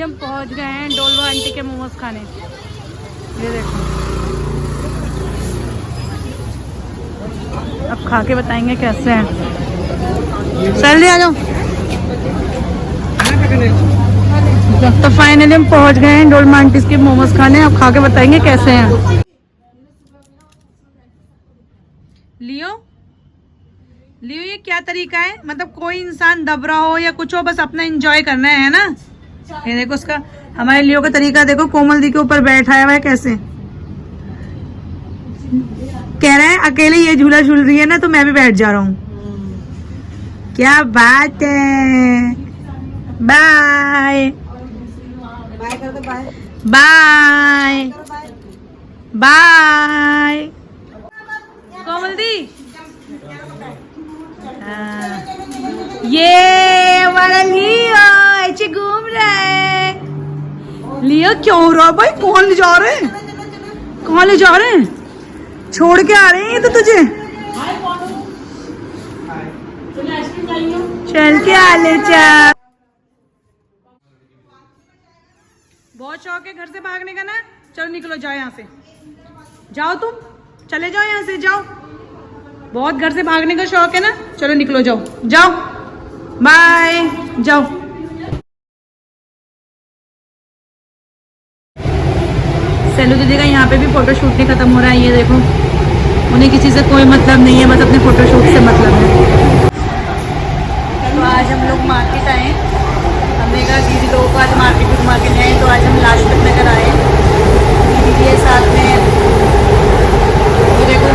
Finally हम पहुंच गए हैं डोलवा आंटी के मोमोज खाने। ये देखो, अब खा के बताएंगे कैसे हैं। चल आ जाओ। तो फाइनली हम पहुंच गए हैं डोलमा आंटी के मोमोज खाने। अब खा के बताएंगे कैसे हैं। लियो लियो, ये क्या तरीका है? मतलब कोई इंसान दब रहा हो या कुछ हो, बस अपना एंजॉय करना है ना। ये देखो उसका, हमारे लियो का तरीका देखो। कोमल दी के ऊपर बैठा हुआ है कैसे, कह रहा है अकेले ये झूला झूल रही है ना तो मैं भी बैठ जा रहा हूँ। क्या बात है। बाय बाय कर दो। बाय बाय बाय कोमल दी। ये वाला लियो ऐसे घूम रहा है। लियो क्यों हो रहा भाई? कौन ले जा रहे हैं? कौन ले जा रहे हैं? छोड़ के आ रहे हैं ये तो तुझे। चल के आ ले चा। बहुत शौक है घर से भागने का ना। चलो निकलो, जाओ यहाँ से, जाओ तुम, चले जाओ यहाँ से, जाओ। बहुत घर से भागने का शौक है ना। चलो निकलो, जाओ जाओ, बाय, जाओ। सेलू दीदी का यहाँ पे भी फोटो शूट नहीं खत्म हो रहा है। ये देखो, उन्हें किसी से कोई मतलब नहीं है, बस अपने फोटो शूट से मतलब है। तो आज हम लोग मार्केट आए। हमने कहा दीदी लोगों को आज मार्केट घुमा के आए, तो आज हम लाजपत नगर आए दीदी के साथ में। ये देखो,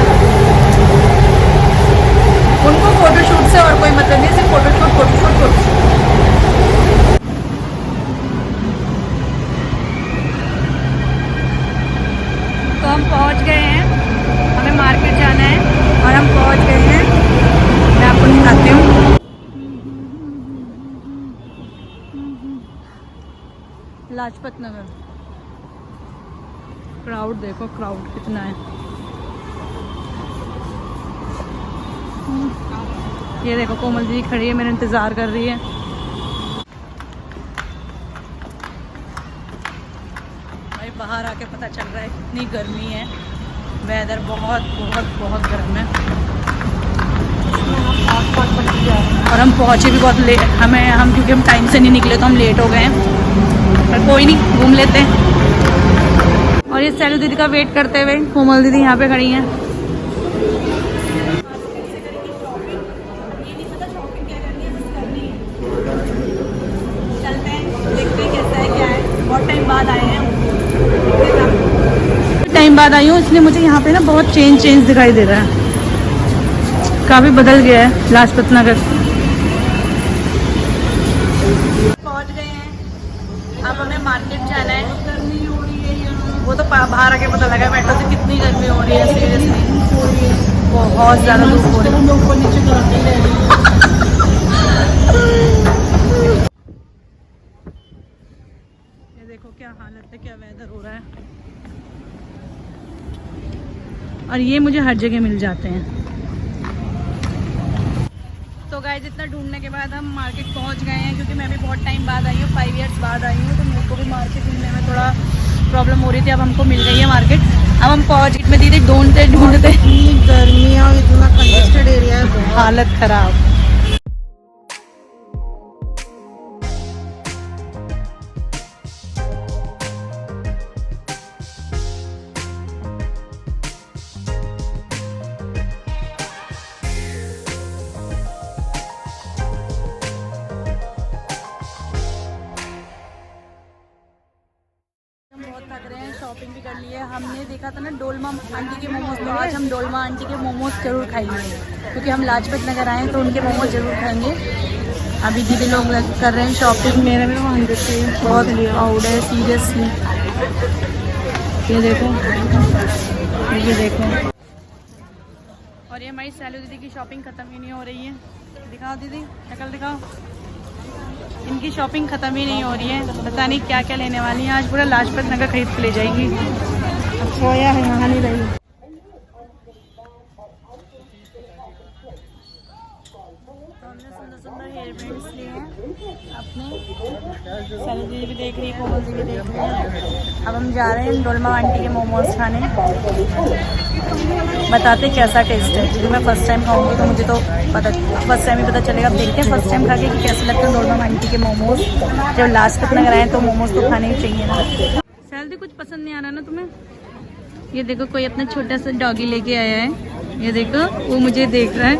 उनको फोटोशूट से और कोई मतलब नहीं, सिर्फ फोटोशूट फोटोशूट फोटोशूट। तो हम पहुंच गए हैं, हमें मार्केट जाना है और हम पहुंच गए हैं। मैं आपको दिखाती हूँ। लाजपत नगर, क्राउड देखो, क्राउड कितना है। ये देखो कोमल जी खड़ी है, मेरा इंतजार कर रही है। भाई बाहर आके पता चल रहा है कितनी गर्मी है। वेदर बहुत बहुत बहुत गर्म है और हम पहुंचे भी बहुत लेट। हम क्योंकि हम टाइम से नहीं निकले तो हम लेट हो गए हैं, पर कोई नहीं, घूम लेते हैं। और ये सैलू दीदी का वेट करते हुए कोमल दीदी यहाँ पे खड़ी हैं। टाइम बाद आई हूँ, इसलिए मुझे यहाँ पे ना बहुत चेंज दिखाई दे रहा है। काफ़ी बदल गया है लाजपत नगर। पहुँच गए हैं, अब हमें मार्केट जाना है। गर्मी हो रही है यहाँ, वो तो बाहर आके पता लगा मेट्रो से कितनी गर्मी हो रही है। सीरियसली बहुत ज़्यादा धूप हो रही है। ये देखो क्या हालत है, क्या वेदर हो रहा है। और ये मुझे हर जगह मिल जाते हैं। तो गाइस इतना ढूंढने के बाद हम मार्केट पहुंच गए हैं, क्योंकि मैं भी बहुत टाइम बाद आई हूँ, 5 इयर्स बाद आई हूँ, तो मेरे को भी मार्केट ढूंढने में थोड़ा प्रॉब्लम हो रही थी। अब हमको मिल गई है मार्केट। अब हम पहुंच में दीदी ढूंढते गर्मी है और इतना कंजेस्टेड एरिया है, हालत खराब। शॉपिंग भी कर ली है। हमने देखा था ना डोलमा आंटी के मोमोज, तो आज हम डोलमा आंटी के मोमोज जरूर खाएंगे, क्योंकि हम लाजपत नगर आए हैं तो उनके मोमोज जरूर खाएंगे। अभी दीदी लोग कर रहे हैं शॉपिंग। मेरे में बहुत क्राउड है सीरियसली। ये देखो, ये देखो। और ये हमारी सैलू दीदी की शॉपिंग ख़त्म ही नहीं हो रही है। दिखाओ दीदी, शक्ल दिखाओ। इनकी शॉपिंग ख़त्म ही नहीं हो रही है, पता नहीं क्या क्या लेने वाली हैं। आज पूरा लाजपत नगर खरीद के ले जाएंगी। सोया है, यहाँ नहीं रही। तो हमने सुंदर सुंदर हेयर बैंड्स लिए हैं। अब देखने, सैलू दीदी भी देख रही है, कोमल दीदी भी देख रही है। अब हम जा रहे हैं डोलमा आंटी के मोमोज खाने। बताते कैसा टेस्ट है, क्योंकि मैं फर्स्ट टाइम खाऊंगी तो मुझे तो फर्स्ट टाइम ही पता चलेगा। अब देखते हैं फर्स्ट टाइम खा के कि कैसे लगते हैं डोलमा आंटी के मोमोज। जब लास्ट तक नगर आए तो मोमोज तो खाने ही चाहिए ना। सैलू कुछ पसंद नहीं आ रहा ना तुम्हें? ये देखो कोई अपना छोटा सा डॉगी लेके आया है, ये देखो वो मुझे देख रहा है।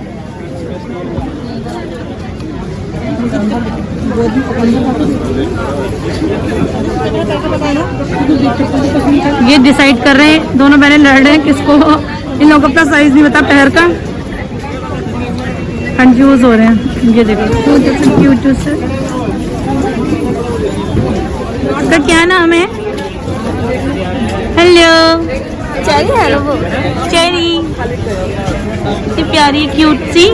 ये डिसाइड कर रहे हैं, दोनों बहनें लड़ रहे हैं किसको, इन लोगों को अपना साइज नहीं पता पैर का, कंफ्यूज हो रहे हैं। ये देखो क्यूट से, इसका क्या नाम है? हेलो चेरी, हेलो चेरी, ये प्यारी क्यूट सी।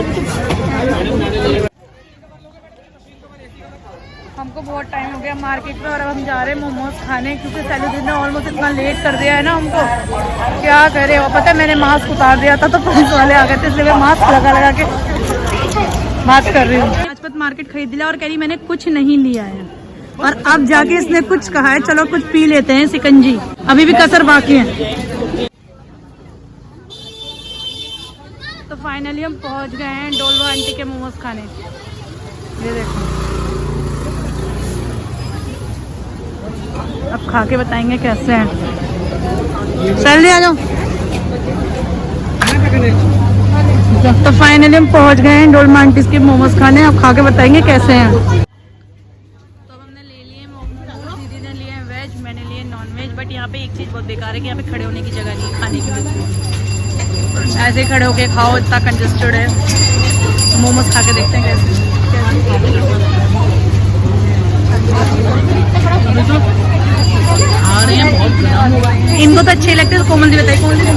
हमको बहुत टाइम हो गया मार्केट में और अब हम जा रहे हैं मोमोज खाने, क्योंकि सैलू दीदी ने ऑलमोस्ट इतना लेट कर दिया है ना हमको, क्या करे। और पता है मैंने मास्क उतार दिया था तो पुलिस वाले आ गए थे, इसलिए मैं मास्क लगा के बात कर रही हूँ। लाजपत मार्केट खरीद लिया और कह रही मैंने कुछ नहीं लिया है, और अब जाके इसने कुछ कहा है, चलो कुछ पी लेते हैं सिकंजी, अभी भी कसर बाकी है। तो फाइनली हम पहुंच गए हैं डोलमा आंटी के मोमोज खाने। ये देखो अब खा के बताएंगे कैसे हैं। चल आ जाओ। तो फाइनली हम पहुंच गए हैं डोलमा आंटी के मोमोज खाने, अब खा के बताएंगे कैसे हैं। तो हमने ले लिए मोमोज, दीदी ने लिए हैं वेज, मैंने लिए नॉन वेज। बट यहाँ पे एक चीज़ बहुत बेकार है कि यहाँ पे खड़े होने की जगह नहीं है खाने के लिए, ऐसे खड़े होके खाओ, इतना कंजस्टेड है। मोमोज खा के देखते हैं कैसे। इनको तो अच्छे लगते हैं। कोमल दी बताइए, कोमल दी बताओ।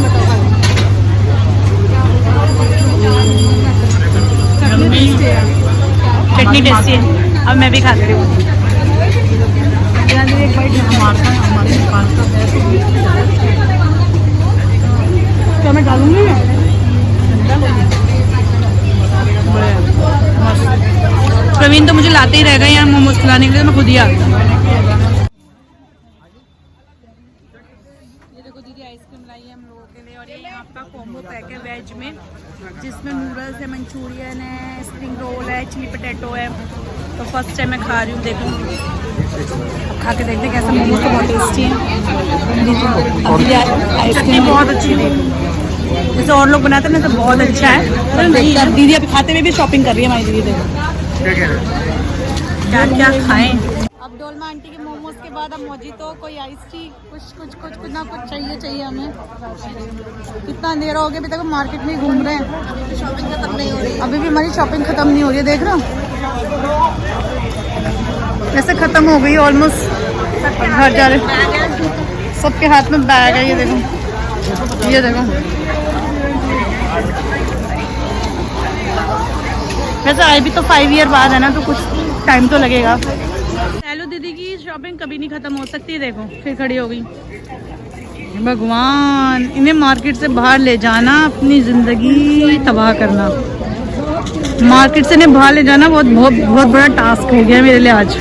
चटनी टेस्टी है, अब मैं भी खाती हूँ। क्या मैं डालूंगी? प्रवीण तो मुझे लाते ही रहेगा यहाँ मोमोज खिलाने के लिए, मैं खुद ही आ गई। ये देखो दीदी आइसक्रीम लाई है हम लोगों के लिए, और ये यहाँ का कॉम्बो पैक है वेज में, जिसमें नूडल्स है, मंचूरियन है, स्प्रिंग रोल है, चिली पोटैटो है। तो फर्स्ट टाइम मैं खा रही हूँ, देखो अब खा के देखते कैसा। मोमोज तो बहुत टेस्टी है, आइसक्रीम बहुत अच्छी थी, जैसे और लोग बनाते हैं ना तो बहुत अच्छा है। दीदी अभी खाते हुए भी शॉपिंग कर रही है हमारी दीदी। देखो क्या क्या खाएं। अब डोलमा आंटी के मोमोज के बाद अब मोजितो, कोई आइस टी, कुछ ना कुछ चाहिए हमें। कितना अंधेरा हो गया, अभी तक मार्केट में घूम रहे हैं, शॉपिंग खत्म नहीं हो रही, अभी भी हमारी शॉपिंग खत्म नहीं हो रही है। देख रहे हो ऐसे खत्म हो गई ऑलमोस्ट। घर जा रहे, सबके हाथ में बैग है, ये देखो, ये देखो। वैसे आए भी तो 5 ईयर बाद है ना, तो कुछ टाइम तो लगेगा। सैलू दीदी की शॉपिंग कभी नहीं खत्म हो सकती, देखो फिर खड़ी हो गई। भगवान, इन्हें मार्केट से बाहर ले जाना, अपनी जिंदगी तबाह करना। मार्केट से इन्हें बाहर ले जाना बहुत बहुत बहुत बड़ा टास्क हो गया मेरे लिए आज।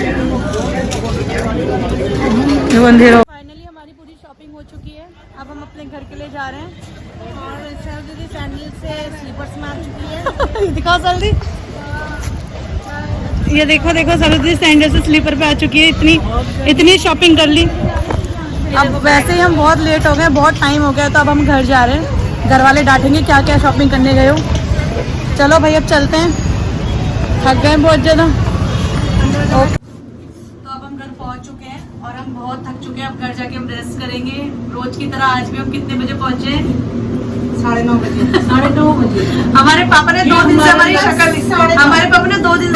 अंधेरा। फाइनली हमारी पूरी शॉपिंग हो चुकी है, अब हम अपने घर के लिए जा रहे हैं। और सैलू दीदी सैंडल से स्लीपर्स में आ चुकी है। दिखाओ जल्दी, ये देखो सैलू दीदी सैंडल से स्लीपर पे आ चुकी है। इतनी शॉपिंग कर ली। अब वैसे ही हम बहुत लेट हो गए, बहुत टाइम हो गया, तो अब हम घर जा रहे हैं। घर वाले डांटेंगे क्या क्या शॉपिंग करने गए हो। चलो भाई अब चलते हैं, थक गए बहुत ज़्यादा। तो अब हम घर पहुंच चुके हैं और हम बहुत थक चुके हैं। अब घर जाके हम रेस्ट करेंगे रोज की तरह। आज भी हम कितने बजे पहुंचे? 9:30 बजे। हमारे पापा ने 2 दिन से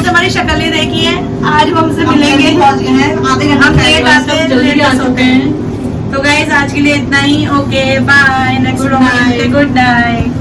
हमारी शक्ल नहीं देखी है। आज हम हमसे मिलेंगे, हम लेट आते हैं, लेट आ सकते हैं। तो गाइस आज के लिए इतना ही। Okay bye, next good night.